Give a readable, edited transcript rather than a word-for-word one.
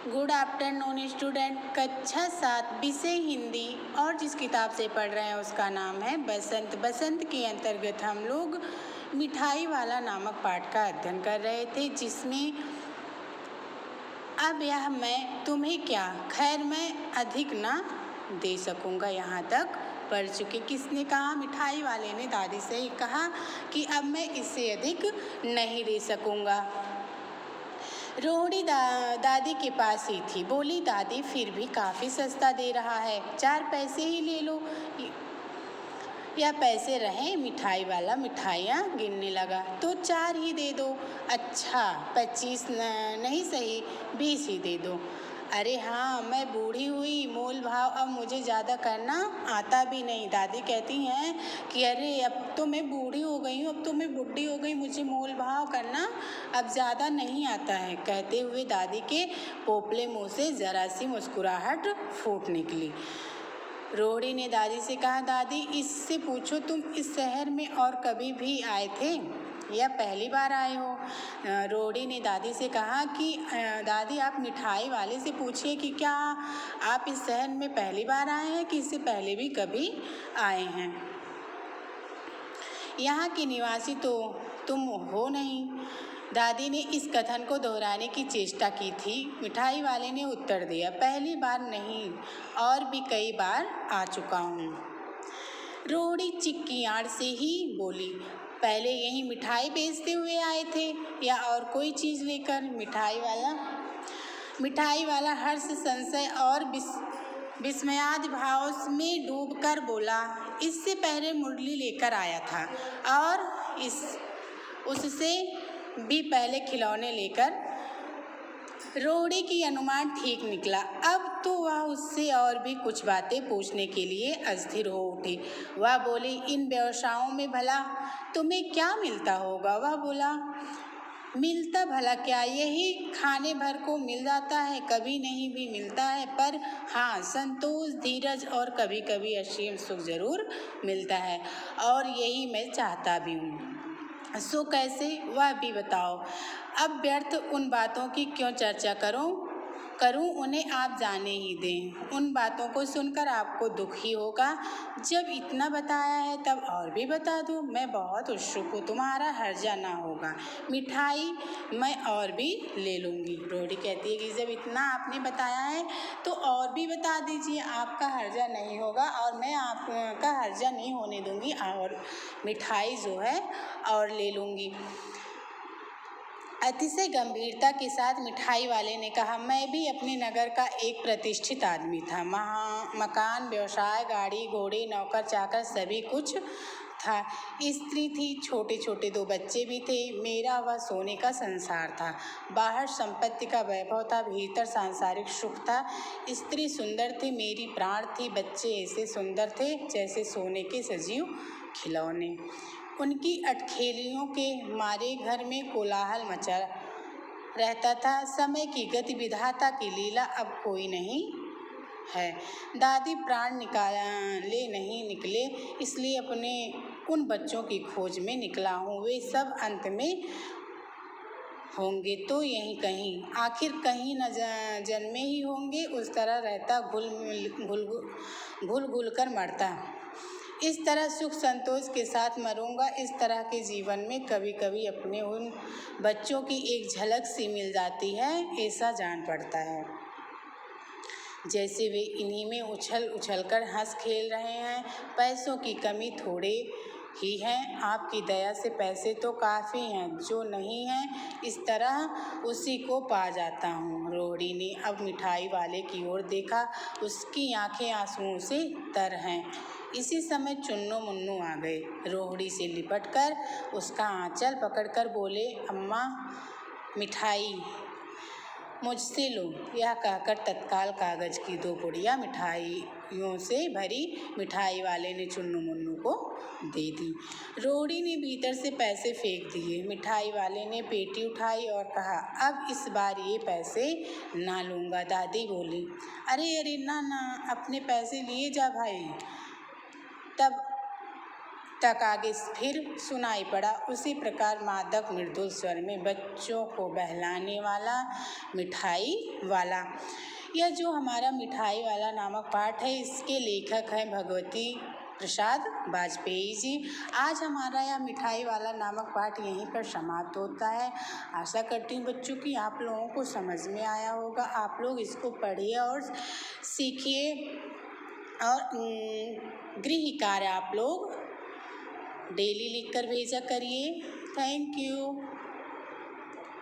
Good afternoon student. कक्षा 7 विषय हिंदी और जिस किताब से पढ़ रहे हैं उसका नाम है बसंत। बसंत के अंतर्गत हम लोग मिठाई वाला नामक पाठ का अध्ययन कर रहे थे, जिसमें अब यह मैं तुम्हें क्या, खैर मैं अधिक ना दे सकूँगा, यहाँ तक पढ़ चुके। किसने कहा? मिठाई वाले ने दादी से ही कहा कि अब मैं इससे अधिक नहीं दे सकूँगा। रोहिणी दादी के पास ही थी। बोली, दादी फिर भी काफ़ी सस्ता दे रहा है, 4 पैसे ही ले लो या पैसे रहें। मिठाई वाला मिठाइयाँ गिनने लगा। तो 4 ही दे दो। अच्छा, 25 नहीं सही, 20 ही दे दो। अरे हाँ, मैं बूढ़ी हुई, मोल भाव अब मुझे ज़्यादा करना आता भी नहीं। दादी कहती हैं कि अरे अब तो मैं बूढ़ी हो गई हूँ, अब तो मैं बुढ़ी हो गई, मुझे मोल भाव करना अब ज़्यादा नहीं आता है। कहते हुए दादी के पोपले मुँह से ज़रा सी मुस्कुराहट फूट निकली। रोहिणी ने दादी से कहा, दादी इससे पूछो तुम इस शहर में और कभी भी आए थे या पहली बार आए हो? रोहिणी ने दादी से कहा कि दादी आप मिठाई वाले से पूछिए कि क्या आप इस शहर में पहली बार आए हैं कि इससे पहले भी कभी आए हैं? यहाँ के निवासी तो तुम हो नहीं। दादी ने इस कथन को दोहराने की चेष्टा की थी। मिठाई वाले ने उत्तर दिया, पहली बार नहीं, और भी कई बार आ चुका हूँ। रोहिणी चिक्की आड़ से ही बोली, पहले यही मिठाई बेचते हुए आए थे या और कोई चीज़ लेकर? मिठाई वाला हर्ष, संशय और विस्मयादि भाव में डूबकर बोला, इससे पहले मुरली लेकर आया था और उससे भी पहले खिलौने लेकर। रोहिणी की अनुमान ठीक निकला। अब तो वह उससे और भी कुछ बातें पूछने के लिए अस्थिर हो उठी। वह बोली, इन व्यवसायों में भला तुम्हें क्या मिलता होगा? वह बोला, मिलता भला क्या, यही खाने भर को मिल जाता है, कभी नहीं भी मिलता है, पर हाँ संतोष, धीरज और कभी कभी असीम सुख जरूर मिलता है, और यही मैं चाहता भी हूँ। सो कैसे, वह भी बताओ। अब व्यर्थ उन बातों की क्यों चर्चा करूं, उन्हें आप जाने ही दें। उन बातों को सुनकर आपको दुख ही होगा। जब इतना बताया है तब और भी बता दूं। मैं बहुत उत्सुक हूँ, तुम्हारा हर्जा ना होगा। मिठाई मैं और भी ले लूँगी। रोहिणी कहती है कि जब इतना आपने बताया है तो और भी बता दीजिए, आपका हर्जा नहीं होगा और मैं आपका हर्जा नहीं होने दूँगी, और मिठाई जो है और ले लूँगी। अतिशय गंभीरता के साथ मिठाई वाले ने कहा, मैं भी अपने नगर का एक प्रतिष्ठित आदमी था। मकान, व्यवसाय, गाड़ी घोड़े, नौकर चाकर सभी कुछ था। स्त्री थी, छोटे छोटे 2 बच्चे भी थे। मेरा वह सोने का संसार था। बाहर संपत्ति का वैभव था, भीतर सांसारिक सुख था। स्त्री सुंदर थी, मेरी प्राण थी। बच्चे ऐसे सुंदर थे जैसे सोने के सजीव खिलौने। उनकी अटखेलियों के मारे घर में कोलाहल मचा रहता था। समय की गति, विधाता की लीला, अब कोई नहीं है। दादी प्राण निकाले नहीं निकले, इसलिए अपने उन बच्चों की खोज में निकला हूँ। वे सब अंत में होंगे तो यहीं कहीं, आखिर कहीं न जन्मे ही होंगे। उस तरह रहता, घुल घुल कर मरता, इस तरह सुख संतोष के साथ मरूंगा। इस तरह के जीवन में कभी कभी अपने उन बच्चों की एक झलक सी मिल जाती है। ऐसा जान पड़ता है जैसे वे इन्हीं में उछल उछल कर हंस खेल रहे हैं। पैसों की कमी थोड़े ही है, आपकी दया से पैसे तो काफ़ी हैं, जो नहीं है इस तरह उसी को पा जाता हूँ। रोहिणी ने अब मिठाई वाले की ओर देखा, उसकी आंखें आंसुओं से तर हैं। इसी समय चुन्नू मुन्नू आ गए। रोहिणी से लिपटकर उसका आंचल पकड़कर बोले, अम्मा मिठाई मुझसे लो। यह कहकर तत्काल कागज की 2 पुड़ियाँ मिठाइयों से भरी मिठाई वाले ने चुन्नू मुन्नू को दे दी। रोहिणी ने भीतर से पैसे फेंक दिए। मिठाई वाले ने पेटी उठाई और कहा, अब इस बार ये पैसे ना लूँगा। दादी बोली, अरे अरे ना ना, अपने पैसे लिए जा भाई। तब तक आगे फिर सुनाई पड़ा। उसी प्रकार मादक मृदुल स्वर में बच्चों को बहलाने वाला मिठाई वाला। यह जो हमारा मिठाई वाला नामक पाठ है, इसके लेखक हैं भगवती प्रसाद वाजपेयी जी। आज हमारा यह मिठाई वाला नामक पाठ यहीं पर समाप्त होता है। आशा करती हूँ बच्चों की आप लोगों को समझ में आया होगा। आप लोग इसको पढ़िए और सीखिए और गृह कार्य आप लोग डेली लिखकर भेजा करिए। Thank you.